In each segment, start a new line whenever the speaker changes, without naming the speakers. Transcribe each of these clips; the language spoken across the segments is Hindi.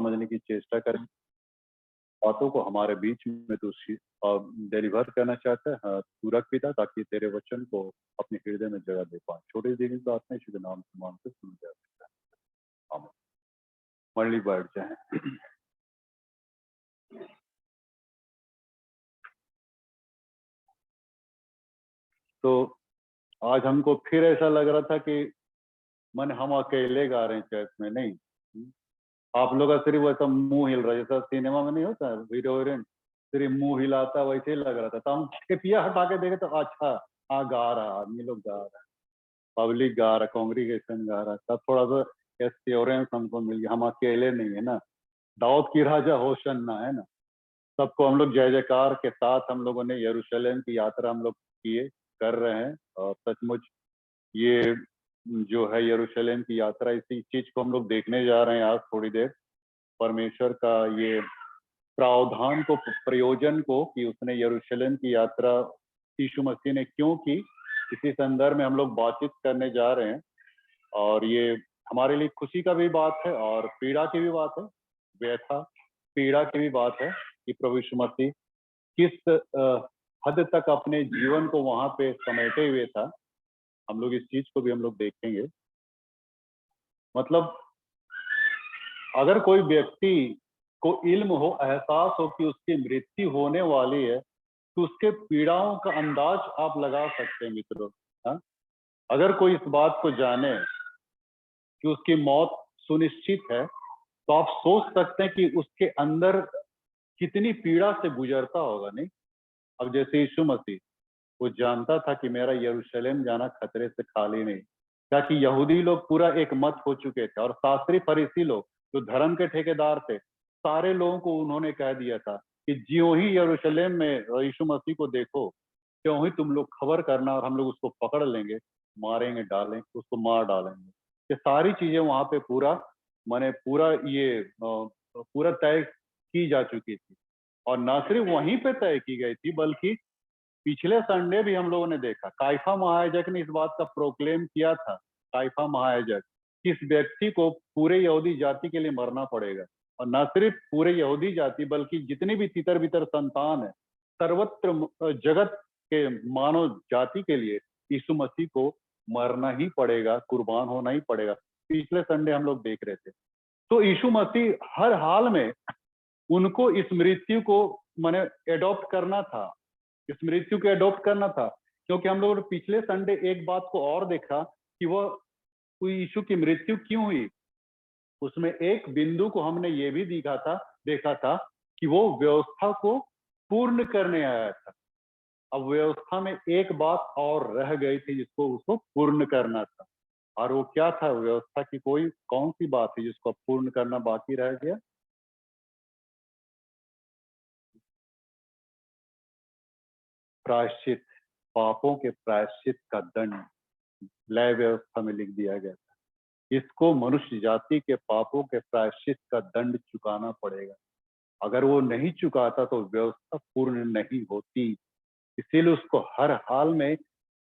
समझने की चेष्टा करें, बातों को हमारे बीच में तू डिलीवर करना चाहता है। हाँ, तू रख पिता, ताकि तेरे वचन को अपने हृदय में जगह दे पाए। छोटी सी प्रार्थना शुद्ध नाम से मांगते सुन जाए। आमीन। मंडली बैठ जाए। तो आज हमको फिर ऐसा लग रहा था कि मन हम अकेले गा रहे हैं चर्च में, नहीं। आप लोग का सिर्फ वैसा मुंह हिल रहा है, जैसा सिनेमा में नहीं होता हीरो हीरोइन सिर्फ मुंह हिलाता, वैसे ही लग रहा था। तो हम टिपिया हटा के देखे तो अच्छा, हाँ गा रहा, आदमी लोग गा रहा है, पब्लिक गा रहा, कांग्रीगेशन गा रहा, तब थोड़ा सा एश्योरेंस हमको मिल गया, हम अकेले नहीं है ना। दाऊद की राजा होशन्ना है ना। सबको हम लोग जय जयकार के साथ हम लोगों ने यरूशलेम की यात्रा हम लोग किए, कर रहे हैं। और सचमुच ये जो है यरूशलेम की यात्रा, इसी चीज को हम लोग देखने जा रहे हैं आज थोड़ी देर। परमेश्वर का ये प्रावधान को, प्रयोजन को, कि उसने यरूशलेम की यात्रा यीशु मसीह ने क्यों की, इसी संदर्भ में हम लोग बातचीत करने जा रहे हैं। और ये हमारे लिए खुशी का भी बात है और पीड़ा की भी बात है, व्यथा पीड़ा की भी बात है कि प्रभु यीशु मसीह किस हद तक अपने जीवन को वहां पे समेटे हुए था। हम लोग इस चीज को भी हम लोग देखेंगे। मतलब अगर कोई व्यक्ति को इल्म हो, एहसास हो कि उसकी मृत्यु होने वाली है, तो उसके पीड़ाओं का अंदाज आप लगा सकते हैं मित्रों। हाँ, अगर कोई इस बात को जाने कि उसकी मौत सुनिश्चित है, तो आप सोच सकते हैं कि उसके अंदर कितनी पीड़ा से गुजरता होगा, नहीं। अब जैसे यीशु मसीह, वो जानता था कि मेरा यरूशलेम जाना खतरे से खाली नहीं, ताकि यहूदी लोग पूरा एक मत हो चुके थे और शास्त्री फरीसी लोग जो धर्म के ठेकेदार थे, सारे लोगों को उन्होंने कह दिया था कि ज्यों ही यरूशलेम में यीशु मसीह को देखो, त्यों ही तुम लोग खबर करना और हम लोग उसको पकड़ लेंगे, मारेंगे, डालेंगे, उसको मार डालेंगे। ये सारी चीजें वहां पे पूरा माने पूरा ये पूरा तय की जा चुकी थी। और न सिर्फ वहीं पे तय की गई थी, बल्कि पिछले संडे भी हम लोगों ने देखा, काइफा महायाजक ने इस बात का प्रोक्लेम किया था। काइफा महायाजक, इस व्यक्ति को पूरे यहूदी जाति के लिए मरना पड़ेगा। और न सिर्फ पूरे यहूदी जाति, बल्कि जितनी भी तितर बितर संतान है, सर्वत्र जगत के मानव जाति के लिए यीशु मसीह को मरना ही पड़ेगा, कुर्बान होना ही पड़ेगा। पिछले संडे हम लोग देख रहे थे। तो यीशु मसीह हर हाल में उनको इस मृत्यु को माने एडॉप्ट करना था, इस मृत्यु को एडॉप्ट करना था। क्योंकि हम लोगों ने पिछले संडे एक बात को और देखा कि वह यीशु की मृत्यु क्यों हुई। उसमें एक बिंदु को हमने ये भी देखा था कि वो व्यवस्था को पूर्ण करने आया था। अब व्यवस्था में एक बात और रह गई थी जिसको उसको पूर्ण करना था। और वो क्या था? व्यवस्था की कौन सी बात है जिसको पूर्ण करना बाकी रह गया? प्रायश्चित, पापों के प्रायश्चित का दंड लय व्यवस्था में लिख दिया गया था। इसको मनुष्य जाति के पापों के प्रायश्चित का दंड चुकाना पड़ेगा। अगर वो नहीं चुकाता तो व्यवस्था पूर्ण नहीं होती। इसीलिए उसको हर हाल में,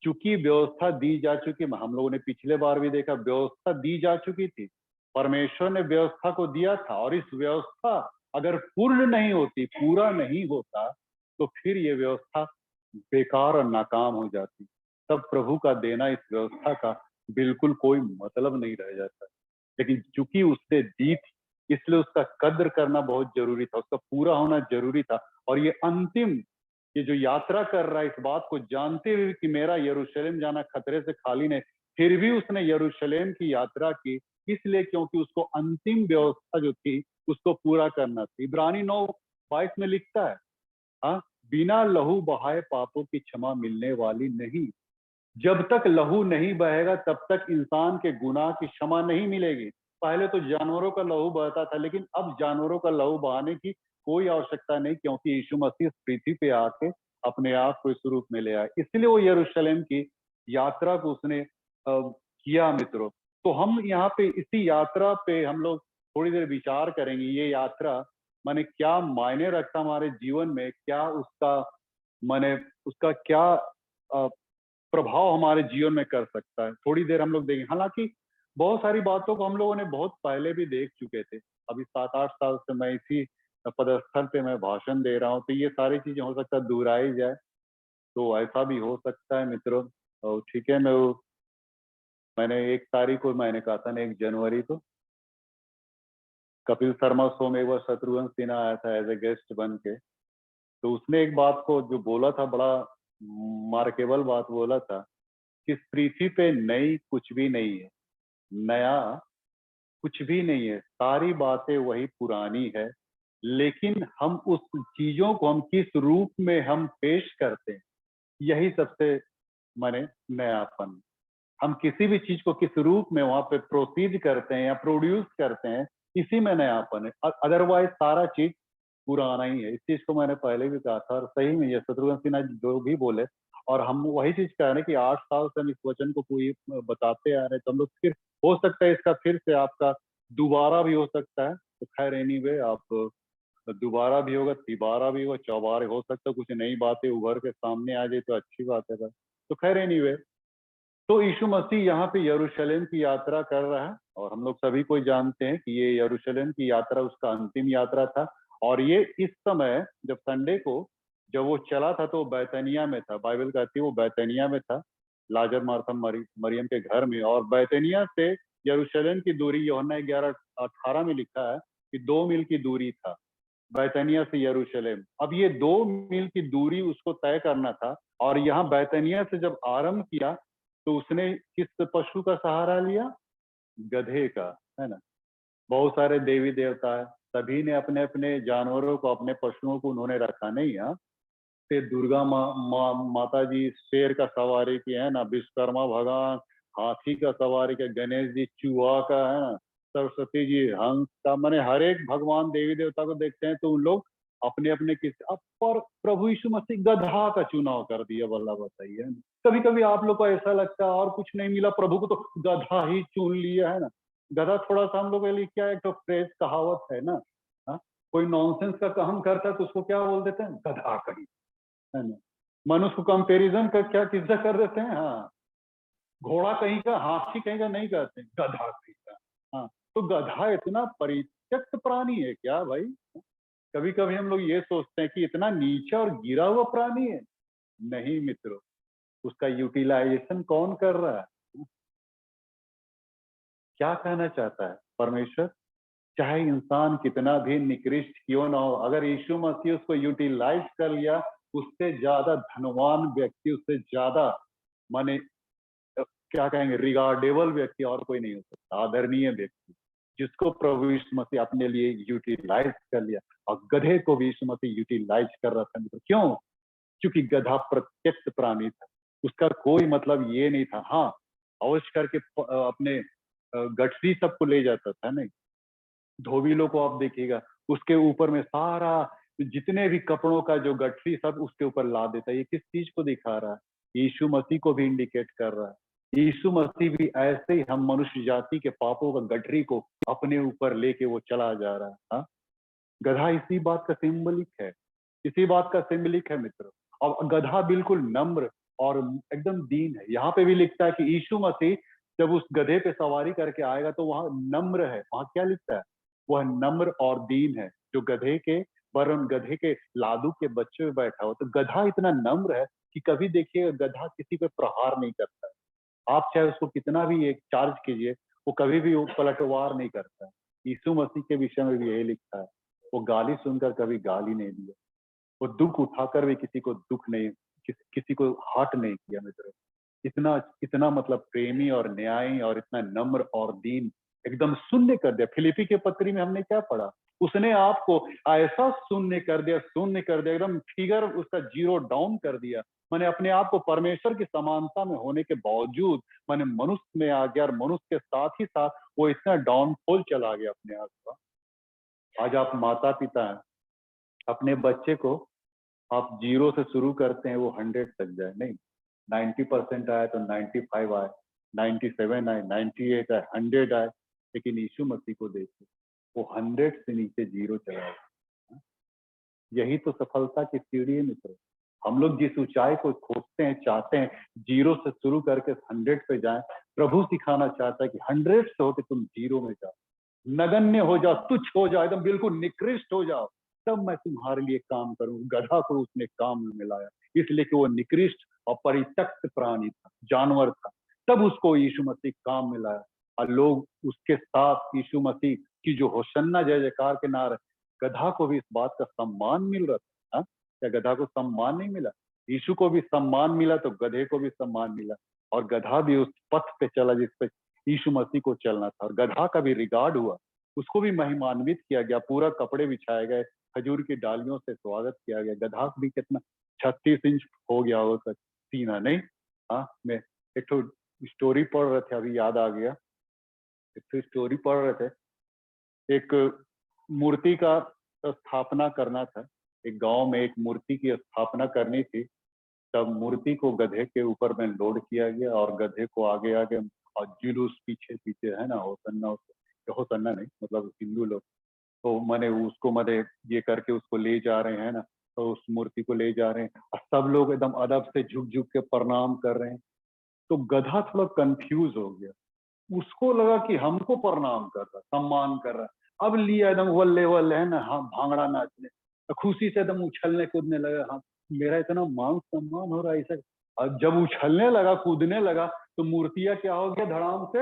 चूंकि व्यवस्था दी जा चुकी, हम लोगों ने पिछले बार भी देखा, व्यवस्था दी जा चुकी थी, परमेश्वर ने व्यवस्था को दिया था। और इस व्यवस्था अगर पूर्ण नहीं होती, पूरा नहीं होता, तो फिर ये व्यवस्था बेकार और नाकाम हो जाती। तब प्रभु का देना इस व्यवस्था का बिल्कुल कोई मतलब नहीं रह जाता। लेकिन चूंकि उसने दी थी, इसलिए उसका कद्र करना बहुत जरूरी था, उसका पूरा होना जरूरी था। और ये अंतिम, ये जो यात्रा कर रहा है, इस बात को जानते हुए कि मेरा यरूशलेम जाना खतरे से खाली नहीं, फिर भी उसने यरूशलेम की यात्रा की, इसलिए क्योंकि उसको अंतिम व्यवस्था जो थी उसको पूरा करना था। इब्रानी 9:22 में लिखता है, हाँ, बिना लहू बहाए पापों की क्षमा मिलने वाली नहीं। जब तक लहू नहीं बहेगा तब तक इंसान के गुनाह की क्षमा नहीं मिलेगी। पहले तो जानवरों का लहू बहता था, लेकिन अब जानवरों का लहू बहाने की कोई आवश्यकता नहीं, क्योंकि यीशु मसीह पृथ्वी पे आके अपने आप को इस रूप में ले आए। इसलिए वो यरूशलेम की यात्रा को उसने किया मित्रों। तो हम यहाँ पे इसी यात्रा पे हम लोग थोड़ी देर विचार करेंगे। ये यात्रा माने क्या मायने रखता हमारे जीवन में, क्या उसका माने उसका क्या प्रभाव हमारे जीवन में कर सकता है, थोड़ी देर हम लोग देखेंगे। हालांकि बहुत सारी बातों को हम लोगों ने बहुत पहले भी देख चुके थे। अभी 7-8 साल से मैं इसी पदस्थल पे मैं भाषण दे रहा हूँ, तो ये सारी चीजें हो सकता है दोहराई जाए, तो ऐसा भी हो सकता है मित्रों। और ठीक है, मैंने 1 तारीख को मैंने कहा था ना, 1 जनवरी को कपिल शर्मा शो में एक बार शत्रुघ्न सिन्हा आया था एज ए गेस्ट बन के, तो उसने एक बात को जो बोला था, बड़ा मार्केबल बात बोला था कि इस पृथ्वी पे नई कुछ भी नहीं है, नया कुछ भी नहीं है, सारी बातें वही पुरानी है, लेकिन हम उस चीजों को हम किस रूप में हम पेश करते हैं, यही सबसे माने नयापन। हम किसी भी चीज को किस रूप में वहां पे प्रोसीड करते हैं या प्रोड्यूस करते हैं, इसी में नयापन है। अदरवाइज सारा चीज पुराना ही है। इस चीज को मैंने पहले भी कहा था, और सही में ये शत्रुघ्न सिन्हा जो भी बोले, और हम वही चीज कह रहे हैं कि 8 साल से हम इस वचन को पूरी बताते आ रहे हैं, तो हम लोग फिर हो सकता है इसका फिर से आपका दोबारा भी हो सकता है। तो खैर एनीवे, आप दोबारा भी होगा, तिबारा भी होगा, चौबारा हो सकता है, कुछ नई बातें उभर के सामने आ जाए तो अच्छी बात है भाई। तो खैर एनीवे, तो यीशु मसीह यहाँ पे यरूशलेम की यात्रा कर रहा है, और हम लोग सभी कोई जानते हैं कि ये यरूशलेम की यात्रा उसका अंतिम यात्रा था। और ये इस समय जब संडे को जब वो चला था, तो वो बैतनिया में था। बाइबल कहती है वो बैतनिया में था, लाजर मार्था मरियम के घर में। और बैतनिया से यरूशलेम की दूरी यूहन्ना 11:18 में लिखा है कि 2 मील की दूरी था, बैतनिया से यरूशलेम। अब ये 2 मील की दूरी उसको तय करना था, और यहाँ बैतनिया से जब आरंभ किया तो उसने किस पशु का सहारा लिया? गधे का, है ना। बहुत सारे देवी देवता है, सभी ने अपने अपने जानवरों को, अपने पशुओं को उन्होंने रखा नहीं। यहाँ से दुर्गा माता जी शेर का सवारी किया है ना, विश्वकर्मा भगवान हाथी का सवारी किया, गणेश जी चूहा का, है ना, सरस्वती जी हंस का। मैंने हर एक भगवान देवी देवता को देखते हैं तो उन लोग अपने अपने किस, अब पर प्रभु यीशु मसीह गधा का चुनाव कर दिया, भला बताइए। कभी कभी आप लोग को ऐसा लगता है और कुछ नहीं मिला प्रभु को तो गधा ही चुन लिया, है ना। गधा थोड़ा सा हम लोग के लिए क्या, एक तो फ्रेज कहावत है ना। हाँ? कोई नॉनसेंस का काम करता है तो उसको क्या बोल देते हैं? गधा कहीं, है ना। मनुष्य को कंपेरिजन का क्या किस्सा कर देते हैं। हाँ, घोड़ा कहीं का, हाथी कहीं का नहीं कहते, गधा कहीं का। हाँ, तो गधा इतना परित्यक्त प्राणी है क्या भाई? कभी कभी हम लोग ये सोचते हैं कि इतना नीचा और गिरा हुआ प्राणी है। नहीं मित्रों, उसका यूटिलाइजेशन कौन कर रहा है? क्या कहना चाहता है परमेश्वर? चाहे इंसान कितना भी निकृष्ट क्यों ना हो, अगर यीशु मसीह उसको यूटिलाइज कर लिया, उससे ज्यादा धनवान व्यक्ति, उससे ज्यादा माने क्या कहेंगे, रिगार्डेबल व्यक्ति और कोई नहीं हो सकता, आदरणीय व्यक्ति, जिसको प्रभु यीशु मसीह अपने लिए यूटिलाइज कर लिया। और गधे को भी यीशु मसीह यूटिलाइज कर रहा था। क्यों? क्योंकि गधा प्रत्यक्ष प्राणी था, उसका कोई मतलब ये नहीं था। हाँ, अवश्य करके अपने गठरी सबको ले जाता था, नहीं, धोबिलों को आप देखिएगा, उसके ऊपर में सारा जितने भी कपड़ों का जो गठरी सब उसके ऊपर ला देता है। ये किस चीज को दिखा रहा है? यीशु मसीह को भी इंडिकेट कर रहा है। यीशु मसीह भी ऐसे ही हम मनुष्य जाति के पापों का गठरी को अपने ऊपर लेके वो चला जा रहा है। हाँ? गधा इसी बात का सिंबलिक है, इसी बात का सिंबलिक है मित्र। और गधा बिल्कुल नम्र और एकदम दीन है। यहाँ पे भी लिखता है कि यीशु मसीह जब उस गधे पे सवारी करके आएगा तो वहां नम्र है। वहां क्या लिखता है? वह नम्र और दीन है, जो गधे के वरन गधे के लादू के बच्चे में बैठा हो। तो गधा इतना नम्र है कि कभी देखिए गधा किसी पे प्रहार नहीं करता है। आप चाहे उसको कितना भी एक चार्ज कीजिए, वो कभी भी वो पलटवार नहीं करता है। यीशु मसीह के विषय में भी यही लिखा है, वो गाली सुनकर कभी गाली नहीं दिया, वो दुख उठाकर भी किसी को दुख नहीं, किसी को हर्ट नहीं किया मित्र। इतना इतना मतलब प्रेमी और न्यायी और इतना नम्र और दीन, एकदम शून्य कर दिया। फिलिपी के पत्री में हमने क्या पढ़ा? उसने आपको ऐसा शून्य कर दिया, शून्य कर दिया, एकदम फिगर उसका जीरो डाउन कर दिया। मैंने अपने आप को परमेश्वर की समानता में होने के बावजूद मैंने मनुष्य में आ गया, और मनुष्य के साथ ही साथ वो इतना डाउनफॉल चला गया अपने आप का। आज आप माता पिता हैं, अपने बच्चे को आप 0 से शुरू करते हैं, वो 100 तक जाए, नहीं 90% आए तो 95 आए, 97 आए, 98 आए, 100 आए। लेकिन यीशु मसीह को देखिए, वो 100 से नीचे 0 चला गया। यही तो सफलता की सीढ़ी है मित्र। हम लोग जिस ऊंचाई को खोजते हैं, चाहते हैं 0 से शुरू करके 100 पे जाएं, प्रभु सिखाना चाहता है कि 100 से होकर तुम 0 में जाओ। नगण्य हो जाओ, तुच्छ हो जाओ, एकदम बिल्कुल निकृष्ट हो जाओ, तब मैं तुम्हारे लिए काम करूं। गधा को उसने काम में मिलाया, इसलिए कि वो निकृष्ट और परित्यक्त प्राणी था, जानवर था, तब उसको यीशु मसीह काम में लाया। और लोग उसके साथ यीशु मसीह की जो होशन्ना जय जयकार के नारे, गधा को भी इस बात का सम्मान मिल रहा था। हाँ? क्या गधा को सम्मान नहीं मिला? यीशु को भी सम्मान मिला तो गधे को भी सम्मान मिला, और गधा भी उस पथ पे चला जिस पे यीशु मसीह को चलना था, और गधा का भी रिगार्ड हुआ, उसको भी महिमान्वित किया गया, पूरा कपड़े बिछाए गए, खजूर की डालियों से स्वागत किया गया। गधा भी कितना 36 इंच हो गया होगा सीना, नहीं? हाँ, मैं एक तो स्टोरी पढ़ रहे थे, अभी याद आ गया, एक तो स्टोरी पढ़ रहे थे, एक मूर्ति का स्थापना करना था, एक गांव में एक मूर्ति की स्थापना करनी थी। तब मूर्ति को गधे के ऊपर में लोड किया गया, और गधे को आगे आगे और जुलूस पीछे पीछे, है ना, होसन्ना, होसन्ना नहीं मतलब हिंदू लोग, तो मैंने उसको मैंने ये करके उसको ले जा रहे हैं ना, तो उस मूर्ति को ले जा रहे हैं, और सब लोग एकदम अदब से झुक झुक के प्रणाम कर रहे हैं। तो गधा थोड़ा कंफ्यूज हो गया, उसको लगा कि हमको प्रणाम कर रहा, सम्मान कर रहा है। अब लिया एकदम वल्ले वल्ले, है ना, हाँ, भांगड़ा नाचने, तो खुशी से एकदम उछलने कूदने लगा। हाँ, मेरा इतना मान सम्मान हो रहा है ऐसा। और जब उछलने लगा, कूदने लगा, तो मूर्तियां क्या हो गया धड़ाम से।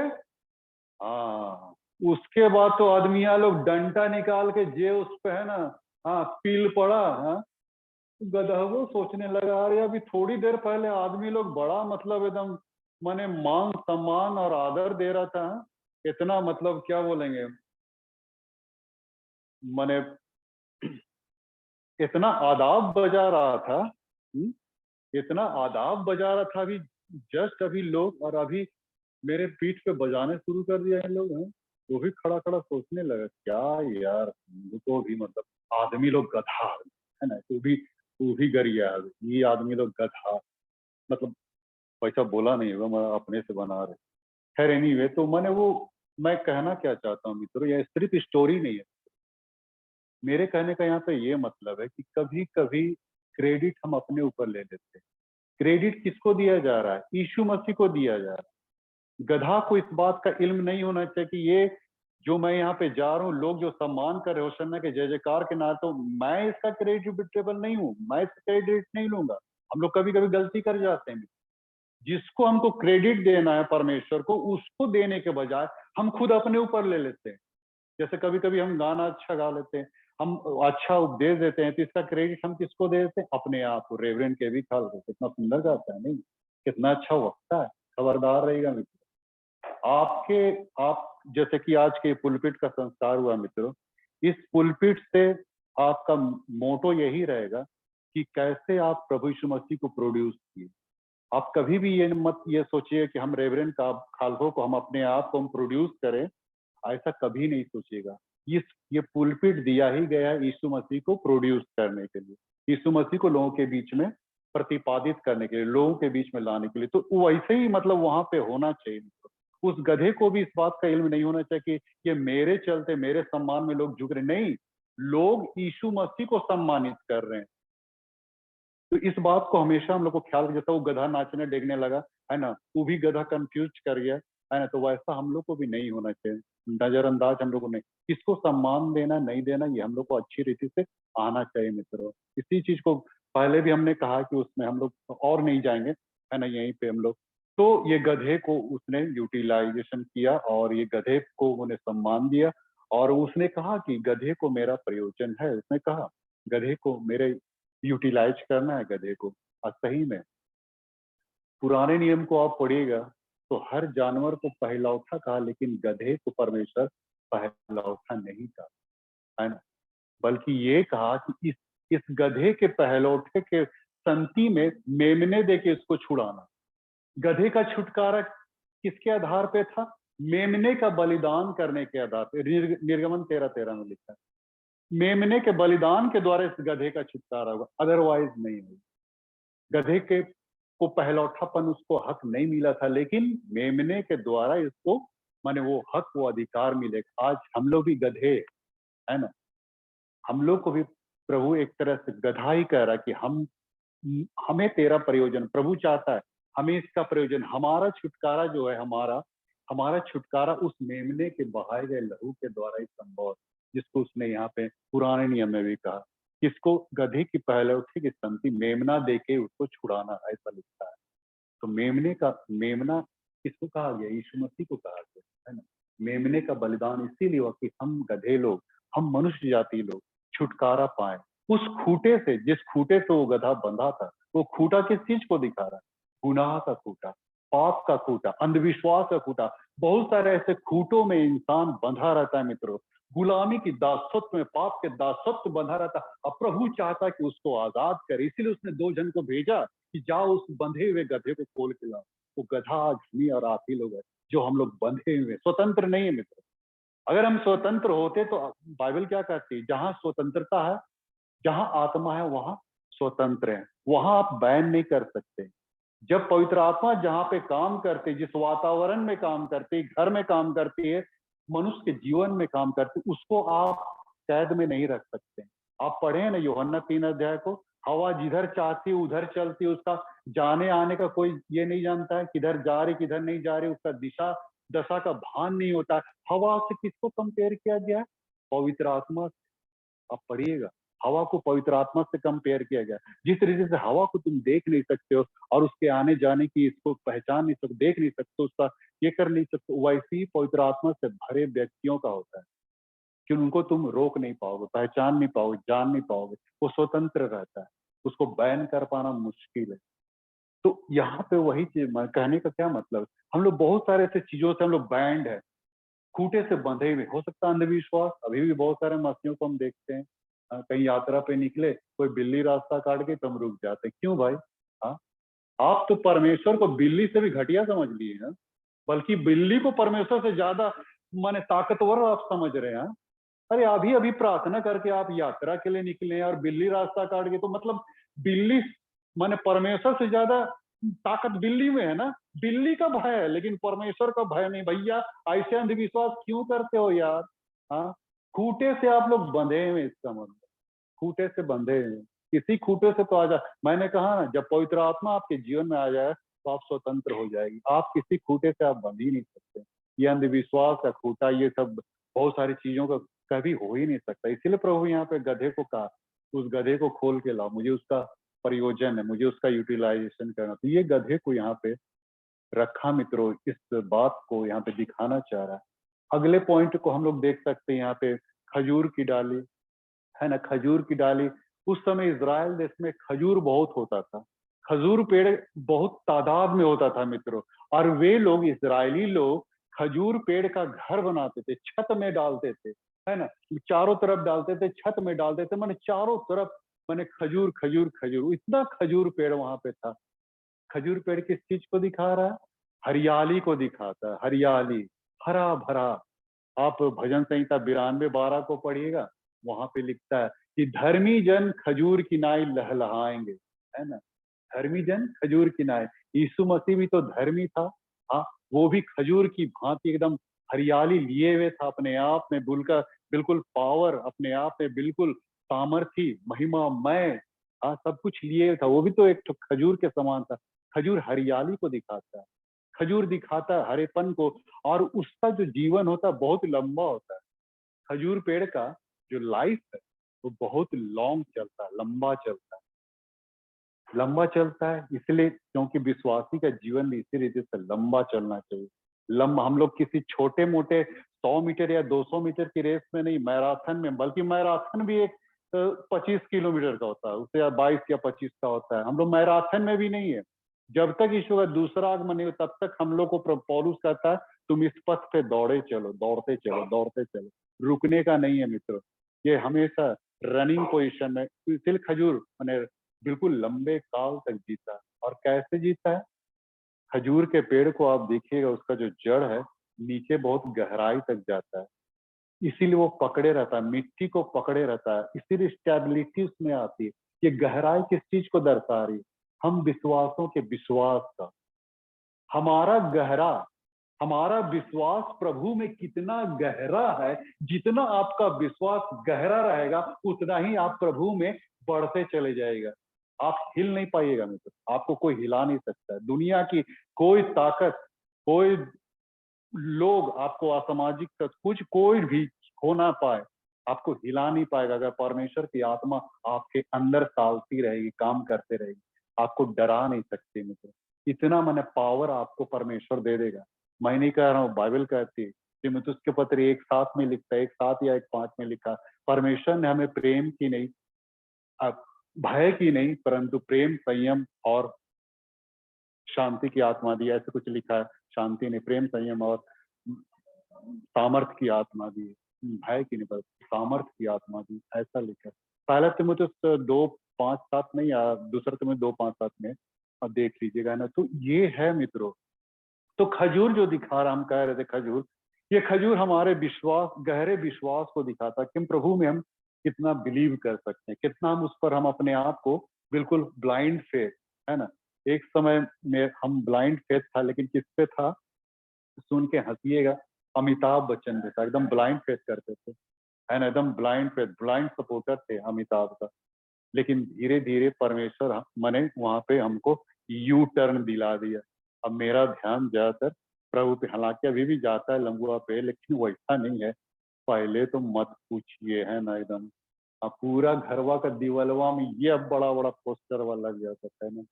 हाँ, उसके बाद तो आदमिया लोग डंडा निकाल के जे उस पे, है ना, हाँ, पील पड़ा। हाँ, गधा वो सोचने लगा, अरे अभी थोड़ी देर पहले आदमी लोग बड़ा मतलब एकदम माने मान सम्मान और आदर दे रहा था, हाँ? इतना मतलब क्या बोलेंगे, माने इतना आदाब बजा रहा था। इतना आदाब बजा रहा था, अभी जस्ट अभी लोग, और अभी मेरे पीठ पे बजाने शुरू कर दिया इन लोग। हैं, वो भी खड़ा खड़ा सोचने लगा, क्या यार, तो भी मतलब आदमी लोग गधा है ना, तू भी गरिया, ये आदमी लोग गधा, मतलब वैसा बोला नहीं होगा, मैं अपने से बना रहे। खैर एनीवे, तो मैंने वो, मैं कहना क्या चाहता हूँ मित्रों, यह सिर्फ स्टोरी नहीं है। मेरे कहने का यहाँ पे ये मतलब है कि कभी कभी क्रेडिट हम अपने ऊपर ले लेते हैं। क्रेडिट किसको दिया जा रहा है? यीशु मसीह को दिया जा रहा है। गधा को इस बात का इल्म नहीं होना चाहिए कि ये जो मैं यहाँ पे जा रहा हूँ, लोग जो सम्मान कर रहे हो, होशन्ना के जय जयकार के नारे, तो मैं इसका क्रेडिटेबल नहीं हूँ, मैं इसका क्रेडिट नहीं लूंगा। हम लोग कभी कभी गलती कर जाते हैं। जिसको हमको क्रेडिट देना है परमेश्वर को, उसको देने के बजाय हम खुद अपने ऊपर ले लेते हैं। जैसे कभी कभी हम गाना अच्छा गा लेते हैं, हम अच्छा उपदेश देते हैं, तो इसका क्रेडिट हम किसको दे देते हैं? अपने आप को। रेवरेंड के भी ख्याल को, कितना सुंदर गाता है, नहीं? कितना अच्छा वक्ता है, खबरदार रहेगा मित्र। आपके आप जैसे कि आज के पुलपिट का संस्कार हुआ मित्रों, इस पुलपिट से आपका मोटो यही रहेगा कि कैसे आप प्रभु यीशु मसीह को प्रोड्यूस किए। आप कभी भी ये मत ये सोचिए कि हम रेवरेंड का खालसों को, हम अपने आप को हम प्रोड्यूस करें, ऐसा कभी नहीं सोचिएगा। ये पुलपिट दिया ही गया है यीशु मसीह को प्रोड्यूस करने के लिए, यीशु मसीह को लोगों के बीच में प्रतिपादित करने के लिए, लोगों के बीच में लाने के लिए। तो वैसे ही मतलब वहां पे होना चाहिए। उस गधे को भी इस बात का इल्म नहीं होना चाहिए कि ये मेरे चलते, मेरे सम्मान में लोग झुक रहे, नहीं, लोग यीशु मसीह को सम्मानित कर रहे हैं। तो इस बात को हमेशा हम लोग को ख्याल, जैसा वो गधा नाचने डेगने लगा, है ना, वो भी गधा कंफ्यूज कर गया, है ना, तो वैसा हम लोग को भी नहीं होना चाहिए। नजरअंदाज हम लोग को नहीं, किसको सम्मान देना नहीं देना, ये हम लोग को अच्छी रीति से आना चाहिए मित्रों। इसी चीज को पहले भी हमने कहा कि उसमें हम लोग और नहीं जाएंगे, है ना, यहीं पे हम लोग। तो ये गधे को उसने यूटिलाइजेशन किया, और ये गधे को उन्हें सम्मान दिया, और उसने कहा कि गधे को मेरा प्रयोजन है। उसने कहा गधे को मेरे यूटिलाइज करना है गधे को। और सही में पुराने नियम को आप पढ़िएगा तो हर जानवर को पहलौठा कहा, लेकिन गधे को परमेश्वर पहलौठा नहीं कहा, है ना, बल्कि ये कहा कि इस गधे के पहलौठे के संति में मेमने दे के इसको छुड़ाना। गधे का छुटकारा किसके आधार पे था? मेमने का बलिदान करने के आधार पे। निर्गमन 13:13 में लिखा है, मेमने के बलिदान के द्वारा इस गधे का छुटकारा होगा, अदरवाइज नहीं होगा। गधे के को पहलौठापन उसको हक नहीं मिला था, लेकिन मेमने के द्वारा इसको माने वो हक, वो अधिकार मिलेगा। आज हम लोग भी गधे, है ना, हम लोग को भी प्रभु एक तरह से गधा ही कह रहा है कि हमें तेरा प्रयोजन, प्रभु चाहता है हमें इसका प्रयोजन, हमारा छुटकारा जो है, हमारा हमारा छुटकारा उस मेमने के बहाए गए लहू के द्वारा ही संभव है, जिसको उसने यहाँ पे पुराने नियम में भी कहा, किसको गधे की पहलौठी की संति मेमना देके उसको छुड़ाना, ऐसा लिखता है। तो मेमना किसको कहा गया? यीशु मसीह को कहा गया, है ना। मेमने का बलिदान इसीलिए हुआ कि हम गधे लोग, हम मनुष्य जाति लोग छुटकारा पाए उस खूटे से, जिस खूटे से वो गधा बंधा था। वो खूटा किस चीज को दिखा रहा है? गुनाह का खूटा, पाप का खूटा, अंधविश्वास का खूटा। बहुत सारे ऐसे खूटों में इंसान बंधा रहता है मित्रों, गुलामी की दासत्व में, पाप के दासत्व बंधा रहता है। अब प्रभु चाहता कि उसको आजाद करे, इसीलिए उसने 2 जन को भेजा कि जाओ उस बंधे हुए गधे को खोल के लाओ। वो गधा आज हमी और आप ही लोग है, जो हम लोग बंधे हुए, स्वतंत्र नहीं है मित्र। अगर हम स्वतंत्र होते तो बाइबल क्या कहती है? जहां स्वतंत्रता है, जहां आत्मा है, वहां स्वतंत्र है, वहां आप बैन नहीं कर सकते। जब पवित्र आत्मा जहां पे काम करती, जिस वातावरण में काम करती, घर में काम करती है, मनुष्य के जीवन में काम करती, उसको आप कैद में नहीं रख सकते। आप पढ़े हैं ना यूहन्ना 3 अध्याय को, हवा जिधर चाहती उधर चलती, उसका जाने आने का कोई ये नहीं जानता है, किधर जा रही किधर नहीं जा रही, उसका दिशा दशा का भान नहीं होता। हवा से किसको कंपेयर किया गया है? पवित्र आत्मा से। आप पढ़िएगा, हवा को पवित्र आत्मा से कंपेयर किया गया। जिस तरीके से हवा को तुम देख नहीं सकते हो और उसके आने जाने की इसको पहचान नहीं सकते, देख नहीं सकते, उसका ये कर नहीं सकते, वैसे ही पवित्र आत्मा से भरे व्यक्तियों का होता है कि उनको तुम रोक नहीं पाओगे, पहचान नहीं पाओगे, जान नहीं पाओगे। वो स्वतंत्र रहता है, उसको बैन कर पाना मुश्किल है। तो यहाँ पे वही चीज कहने का क्या मतलब है, हम लोग बहुत सारे ऐसे चीजों से हम लोग बैंड है, खूंटे से बंधे हुए। हो सकता है अंधविश्वास, अभी भी बहुत सारे मसीहों को हम देखते हैं। कहीं यात्रा पे निकले, कोई बिल्ली रास्ता काट गई तो हम रुक जाते, क्यों भाई? हाँ, आप तो परमेश्वर को बिल्ली से भी घटिया समझ लिए हैं, बल्कि बिल्ली को परमेश्वर से ज्यादा माने ताकतवर आप समझ रहे हैं। अरे अभी अभी प्रार्थना करके आप यात्रा के लिए निकले और बिल्ली रास्ता काट गई, तो मतलब बिल्ली माने परमेश्वर से ज्यादा ताकत बिल्ली में है ना। बिल्ली का भय है लेकिन परमेश्वर का भय नहीं। भैया ऐसे अंधविश्वास क्यों करते हो यार? हाँ, खूटे से आप लोग बंधे हुए, इसका मतलब खूटे से बंधे हुए। इसी खूटे से तो आजा, मैंने कहा ना, जब पवित्र आत्मा आपके जीवन में आ जाए तो आप स्वतंत्र हो जाएगी। आप किसी खूटे से आप बंध ही नहीं सकते। ये अंधविश्वास का खूटा, ये सब बहुत सारी चीजों का कभी हो ही नहीं सकता। इसीलिए प्रभु यहाँ पे गधे को कहा, उस गधे को खोल के लाओ, मुझे उसका प्रयोजन है, मुझे उसका यूटिलाइजेशन करना। तो ये गधे को यहाँ पे रखा मित्रों, इस बात को यहाँ पे दिखाना चाह रहा है। अगले पॉइंट को हम लोग देख सकते हैं यहाँ पे, खजूर की डाली, है ना। खजूर की डाली, उस समय इज़राइल देश में खजूर बहुत होता था, खजूर पेड़ बहुत तादाद में होता था मित्रों। और वे लोग, इजरायली लोग, खजूर पेड़ का घर बनाते थे, छत में डालते थे, है ना। चारों तरफ डालते थे, छत में डालते थे, माने चारों तरफ, माने खजूर खजूर खजूर, इतना खजूर पेड़ वहां पे था। खजूर पेड़ किस चीज को दिखा रहा है? हरियाली को दिखाता है, हरियाली, हरा भरा। आप भजन संहिता 92:12 को पढ़िएगा, वहां पे लिखता है कि धर्मी जन खजूर की नाई लहलहाएंगे, है ना। धर्मी जन खजूर की नाई, यीशु मसीह भी तो धर्मी था। हाँ, वो भी खजूर की भांति एकदम हरियाली लिए हुए था, अपने आप में बिल्कुल, बिल्कुल पावर, अपने आप में बिल्कुल सामर्थी, महिमामय। हाँ, सब कुछ लिए था, वो भी तो एक खजूर के समान था। खजूर हरियाली को दिखाता है, खजूर दिखाता है हरेपन को, और उसका जो जीवन होता है बहुत लंबा होता है। खजूर पेड़ का जो लाइफ है वो बहुत लॉन्ग चलता है, लंबा चलता है, लंबा चलता है। इसलिए क्योंकि विश्वासी का जीवन भी इसी रीति से लंबा चलना चाहिए। लंबा, हम लोग किसी छोटे मोटे 100 मीटर या 200 मीटर की रेस में नहीं, मैराथन में, बल्कि मैराथन भी एक 25 किलोमीटर का होता है, उससे या 22 या 25 का होता है। हम लोग मैराथन में भी नहीं है। जब तक यीशु का दूसरा आगमन नहीं हो तब तक हम लोग को पौलुस कहता है तुम इस पथ पे दौड़े चलो, दौड़ते चलो, दौड़ते चलो, रुकने का नहीं है मित्र। ये हमेशा रनिंग पोजिशन में। इसलिए खजूर मैंने बिल्कुल लंबे काल तक जीता है। और कैसे जीता है? खजूर के पेड़ को आप देखिएगा, उसका जो जड़ है नीचे बहुत गहराई तक जाता है, इसीलिए वो पकड़े रहता है, मिट्टी को पकड़े रहता है, इसीलिए स्टेबिलिटी उसमें आती है। ये गहराई किस चीज को दर्शा रही है? हम विश्वासों के विश्वास का, हमारा गहरा, हमारा विश्वास प्रभु में कितना गहरा है। जितना आपका विश्वास गहरा रहेगा उतना ही आप प्रभु में बढ़ते चले जाएगा। आप हिल नहीं पाइएगा मित्र, आपको कोई हिला नहीं सकता है। दुनिया की कोई ताकत, कोई लोग आपको असामाजिक कुछ कोई भी हो ना पाए, आपको हिला नहीं पाएगा अगर परमेश्वर की आत्मा आपके अंदर सालती रहेगी, काम करते रहेगी। आपको डरा नहीं सकती मित्र। इतना मैंने पावर आपको परमेश्वर दे देगा। मैं नहीं कह रहा हूँ, बाइबल कहती है। तीमुथियुस के पत्र एक साथ में लिखता है, एक साथ या एक पांच में लिखा। परमेश्वर ने हमें प्रेम की नहीं, भय की नहीं, परंतु प्रेम, संयम और शांति की आत्मा दी, ऐसे कुछ लिखा है। शांति ने प्रेम, संयम और सामर्थ की आत्मा दी, भय की नहीं पर सामर्थ की आत्मा दी, ऐसा लिखा है। पहला तीमुथियुस 2:5-7 में या दूसरा तीमुथियुस 2:5-7 में अब देख लीजिएगा ना। तो ये है मित्रों। तो खजूर जो दिखा रहा, हम कह रहे थे खजूर, ये खजूर हमारे विश्वास, गहरे विश्वास को दिखाता कि हम प्रभु में हम कितना बिलीव कर सकते हैं, कितना हम उस पर हम अपने आप को बिल्कुल ब्लाइंड फेथ, है ना। एक समय में हम ब्लाइंड फेथ था, लेकिन किस पे था सुन के हंसिएगा, अमिताभ बच्चन पे था। एकदम ब्लाइंड फेथ करते थे, है ना, एकदम ब्लाइंड फेथ, ब्लाइंड सपोर्टर थे अमिताभ का। लेकिन धीरे धीरे परमेश्वर मैंने वहां पे हमको यू टर्न दिला दिया। अब मेरा ध्यान ज्यादातर प्रभु पे, हालांकि अभी भी जाता है लंगुआ पे, लेकिन वैसा नहीं है पहले। तो मत पूछिए, है ना, एकदम अब पूरा घरवा का दीवालवा में ये अब बड़ा बड़ा पोस्टर वाला लग जाता है ना।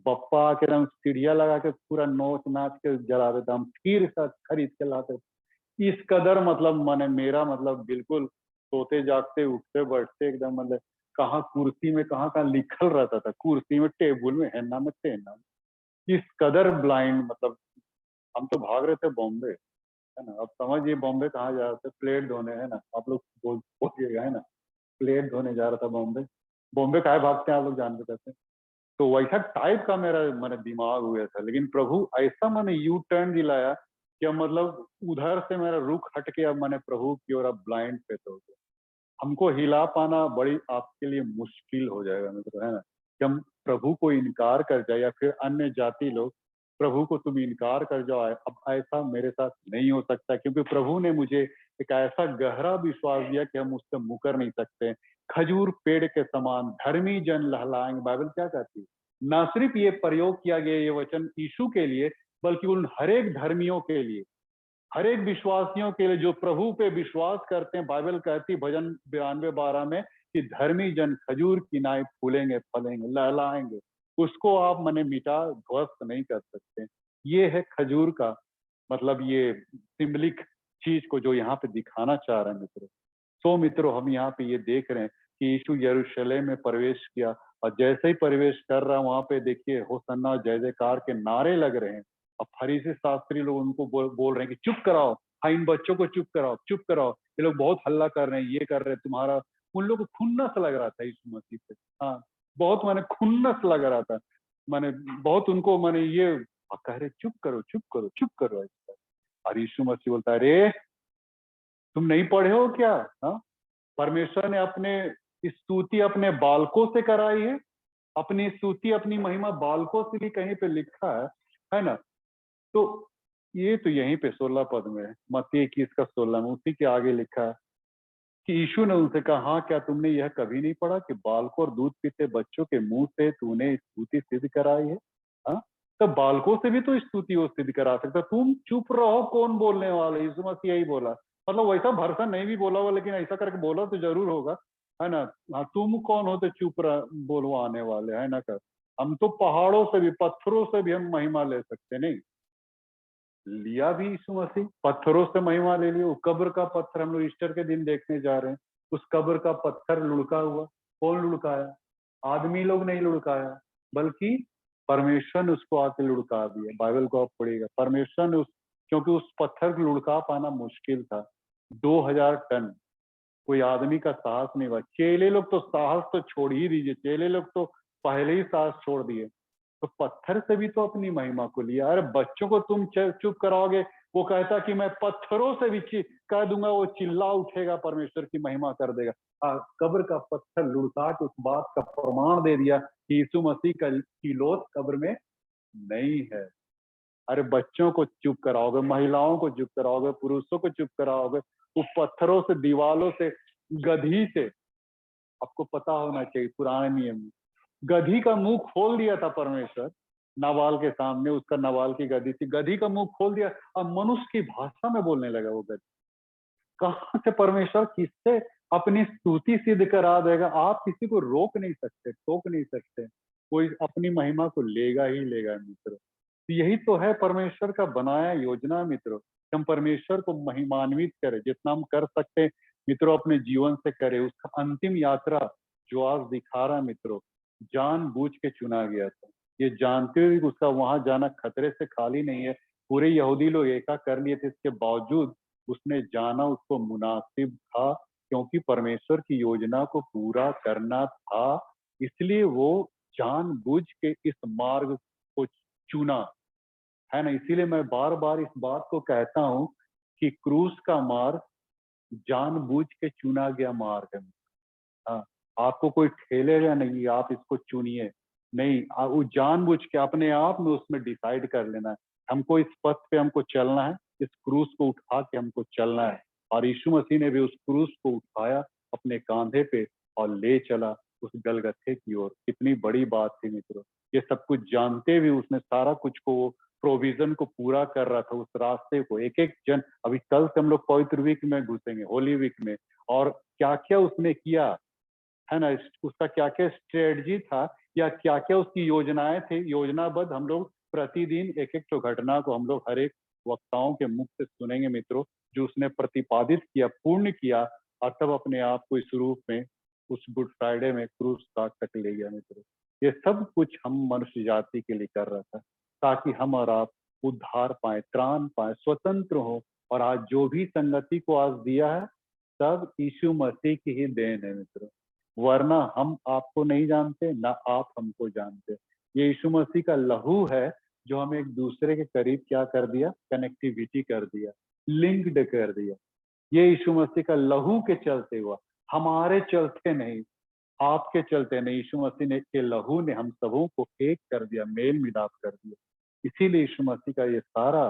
बप्पा के एकदम सीढ़िया लगा के पूरा नोच नाच के जला देता, हम फिर खरीद के लाते। इस कदर मतलब माने मेरा मतलब बिल्कुल सोते जागते उठते बैठते एकदम मतलब कहाँ कुर्सी में कहाँ कहाँ लिखल रहता था, कुर्सी में, टेबुल में, हेना में, तेना में। इस कदर ब्लाइंड मतलब हम तो भाग रहे थे बॉम्बे, है ना। अब समझिए बॉम्बे कहाँ जा रहे थे, प्लेट धोने, है ना। आप लोग बोलिएगा, है ना, प्लेट धोने जा रहा था बॉम्बे। बॉम्बे काहे भागते हैं आप लोग जानते कैसे। तो वैसा टाइप का मेरा मैंने दिमाग हुआ था, लेकिन प्रभु ऐसा मैंने यू टर्न दिलाया कि अब मतलब उधर से मेरा रुख हट के अब मैंने प्रभु की ओर अब ब्लाइंड पे हो गया। हमको हिला पाना बड़ी आपके लिए मुश्किल हो जाएगा मित्र, है ना, कि हम प्रभु को इनकार कर जाए या फिर अन्य जाति लोग प्रभु को तुम इनकार कर जाओ। अब ऐसा मेरे साथ नहीं हो सकता, क्योंकि प्रभु ने मुझे एक ऐसा गहरा विश्वास दिया कि हम उससे मुकर नहीं सकते। खजूर पेड़ के समान धर्मी जन लहलाएंगे, बाइबल क्या कहती है। ना सिर्फ ये प्रयोग किया गया ये वचन यीशु के लिए, बल्कि उन हरेक धर्मियों के लिए, हर एक विश्वासियों के लिए जो प्रभु पे विश्वास करते हैं। बाइबल कहती है भजन 92:12 में कि धर्मी जन खजूर की नाई फूलेंगे, फलेंगे, लहलाएंगे। उसको आप मने मिटा ध्वस्त नहीं कर सकते। ये है खजूर का मतलब, ये सिंबलिक चीज को जो यहाँ पे दिखाना चाह रहे हैं मित्रों। तो मित्रों हम यहाँ पे ये देख रहे हैं कि यीशु यरूशलेम में प्रवेश किया, और जैसे ही प्रवेश कर रहा है वहां पे देखिए होसन्ना जय जयकार के नारे लग रहे हैं। अब फरीसी शास्त्री लोग उनको बोल रहे हैं कि चुप कराओ, हाँ इन बच्चों को चुप कराओ, चुप कराओ, ये लोग बहुत हल्ला कर रहे हैं, ये कर रहे हैं तुम्हारा। उन लोग को खुन्नस लग रहा था यीशु मसीह पे, हाँ, बहुत माने खुन्नस लग रहा था। माने बहुत उनको माने ये कह रहे चुप करो, चुप करो, चुप करो ऐसा। और यीशु मसीह बोलता है अरे तुम नहीं पढ़े हो क्या, हाँ, परमेश्वर ने अपने स्तुति अपने बालकों से कराई है। अपनी स्तुति अपनी महिमा बालकों से भी कहीं पे लिखा है ना। तो ये तो यहीं पे 16 पद में है, मत्ती 21:16 में उसी के आगे लिखा है कि यीशु ने उनसे कहा हाँ क्या तुमने यह कभी नहीं पढ़ा कि बालकों और दूध पीते बच्चों के मुंह से तूने स्तुति सिद्ध कराई है। हाँ, तो बालकों से भी तो स्तुति वो सिद्ध करा सकता। तुम चुप रहो, कौन बोलने वाले, यीशु मसीह यही बोला। मतलब वैसा भरसा नहीं भी बोला हुआ, लेकिन ऐसा करके बोला तो जरूर होगा, है ना। हाँ, तुम कौन होते चुप बोलवाने वाले, है ना कर। हम तो पहाड़ों से भी, पत्थरों से भी हम महिमा ले सकते नहीं। लिया भी यीशु मसीह, पत्थरों से महिमा ले लिया। वो कब्र का पत्थर हम लोग ईस्टर के दिन देखने जा रहे हैं, उस कब्र का पत्थर लुढ़का हुआ। कौन लुढ़काया, आदमी लोग नहीं लुढ़काया, बल्कि परमेश्वर ने उसको आके लुढ़का दिया। बाइबल को आप पढ़िएगा, परमेश्वर ने उस, क्योंकि उस पत्थर को लुढ़का पाना मुश्किल था। 2000 टन कोई आदमी का साहस नहीं हुआ। चेले लोग तो साहस तो छोड़ ही दीजिए, चेले लोग तो पहले ही साहस छोड़ दिए। तो पत्थर से भी तो अपनी महिमा को लिया। अरे बच्चों को तुम चुप कराओगे, वो कहता कि मैं पत्थरों से भी कह दूंगा, वो चिल्ला उठेगा, परमेश्वर की महिमा कर देगा। कब्र का पत्थर लुढ़का के उस बात का प्रमाण दे दिया कि यीशु मसीह का किलोत कब्र में नहीं है। अरे बच्चों को चुप कराओगे, महिलाओं को चुप कराओगे, पुरुषों को चुप कराओगे, वो पत्थरों से, दीवालों से, गधी से। आपको पता होना चाहिए पुराने नियम में गधी का मुंह खोल दिया था परमेश्वर, नाबाल के सामने, उसका नाबाल की गधी थी, गधी का मुंह खोल दिया, अब मनुष्य की भाषा में बोलने लगा वो गधी। कहाँ से परमेश्वर किससे अपनी स्तुति सिद्ध करा देगा? आप किसी को रोक नहीं सकते, टोक नहीं सकते, कोई अपनी महिमा को लेगा ही लेगा मित्रों। तो यही तो है परमेश्वर का बनाया योजना मित्रों, हम परमेश्वर को महिमान्वित करें, जितना हम कर सकते हैं मित्रों अपने जीवन से करें। उसका अंतिम यात्रा जो आज दिखा रहा मित्रों, जानबूझ के चुना गया था, ये जानते हुए कि उसका वहां जाना खतरे से खाली नहीं है, पूरे यहूदी लोग एका कर लिए थे, इसके बावजूद उसने जाना, उसको मुनासिब था, क्योंकि परमेश्वर की योजना को पूरा करना था, इसलिए वो जानबूझ के इस मार्ग को चुना, है ना। इसीलिए मैं बार बार इस बात को कहता हूं कि क्रूस का मार्ग जानबूझ के चुना गया मार्ग है। हाँ, आपको कोई ठेलेगा नहीं, आप इसको चुनिए नहीं, वो जानबूझ के अपने आप में उसमें डिसाइड कर लेना है, हमको इस पथ पे हमको चलना है, इस क्रूस को उठा के हमको चलना है। और यीशु मसीह ने भी उस क्रूस को उठाया अपने कांधे पे और ले चला उस गलगथे की ओर। कितनी बड़ी बात थी मित्रों, ये सब कुछ जानते हुए उसने सारा कुछ को प्रोविजन को पूरा कर रहा था, उस रास्ते को। एक एक जन, अभी कल से हम लोग पवित्र वीक में घुसेंगे, होली वीक में, और क्या क्या उसने किया, है ना, उसका क्या क्या स्ट्रेटजी था, या क्या क्या उसकी योजनाएं थी, योजनाबद्ध। हम लोग प्रतिदिन एक एक तो घटना को हम लोग हर एक वक्ताओं के मुख से सुनेंगे मित्रों, जो उसने प्रतिपादित किया, पूर्ण किया, और तब अपने आप को इस रूप में उस गुड फ्राइडे में क्रूस का तक ले गया मित्रों। ये सब कुछ हम मनुष्य जाति के लिए कर रहा था, ताकि हम और आप उद्धार पाए, त्राण पाए, स्वतंत्र हो। और आज जो भी संगति को आज दिया है, सब यीशु मसीह की ही देन है मित्रों, वरना हम आपको नहीं जानते, ना आप हमको जानते। ये यीशु मसीह का लहू है जो हमें एक दूसरे के करीब क्या कर दिया, कनेक्टिविटी कर दिया, लिंक्ड कर दिया। ये यीशु मसीह का लहू के चलते हुआ, हमारे चलते नहीं, आपके चलते नहीं, यीशु मसीह ने के लहू ने हम सबों को एक कर दिया, मेल मिलाप कर दिया। इसीलिए यीशु मसीह का ये सारा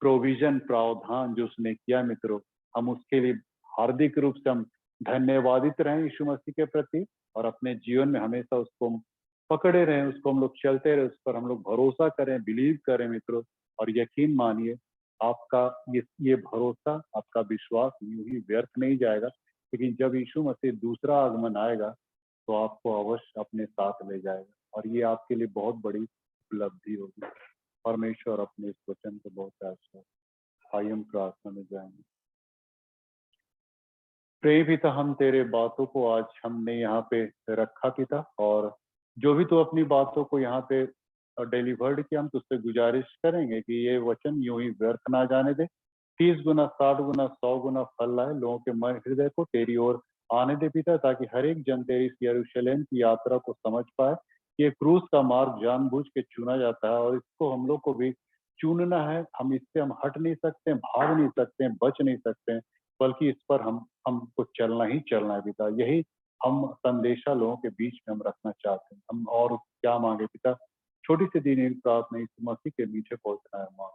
प्रोविजन, प्रावधान जो उसने किया मित्रों, हम उसके लिए हार्दिक रूप से हम धन्यवादित रहें यीशु मसीह के प्रति, और अपने जीवन में हमेशा उसको हम पकड़े रहें, उसको हम लोग चलते रहे, उस पर हम लोग भरोसा करें, बिलीव करें मित्रों। और यकीन मानिए, आपका ये भरोसा, आपका विश्वास यूं ही व्यर्थ नहीं जाएगा, लेकिन जब यीशु मसीह दूसरा आगमन आएगा तो आपको अवश्य अपने साथ ले जाएगा, और ये आपके लिए बहुत बड़ी उपलब्धि होगी। परमेश्वर अपने इस वचन को बहुत अच्छा। आइए हम प्रार्थना में जाएंगे। प्रेम पिता, हम तेरे बातों को आज हमने यहाँ पे रखा पिता, और जो भी तो अपनी बातों को यहाँ पे डिलीवर्ड किया, हम तुझसे गुजारिश करेंगे कि ये वचन यूं ही व्यर्थ ना जाने दे, 30 गुना 60 गुना 100 गुना फल लाए, लोगों के मन हृदय को तेरी ओर आने दे पिता, ताकि हर एक जन तेरी इस यरूशलेम की यात्रा को समझ पाए। ये क्रूस का मार्ग जानबूझ के चुना जाता है, और इसको हम लोग को भी चुनना है। हम इससे हम हट नहीं सकते, भाग नहीं सकते, बच नहीं सकते, बल्कि इस पर हमको चलना ही चलना है पिता। यही हम संदेशा लोगों के बीच में हम रखना चाहते हैं। हम और क्या मांगे पिता, छोटी सी दीन प्रार्थना इस मसीह के नीचे पहुंचना है, माँ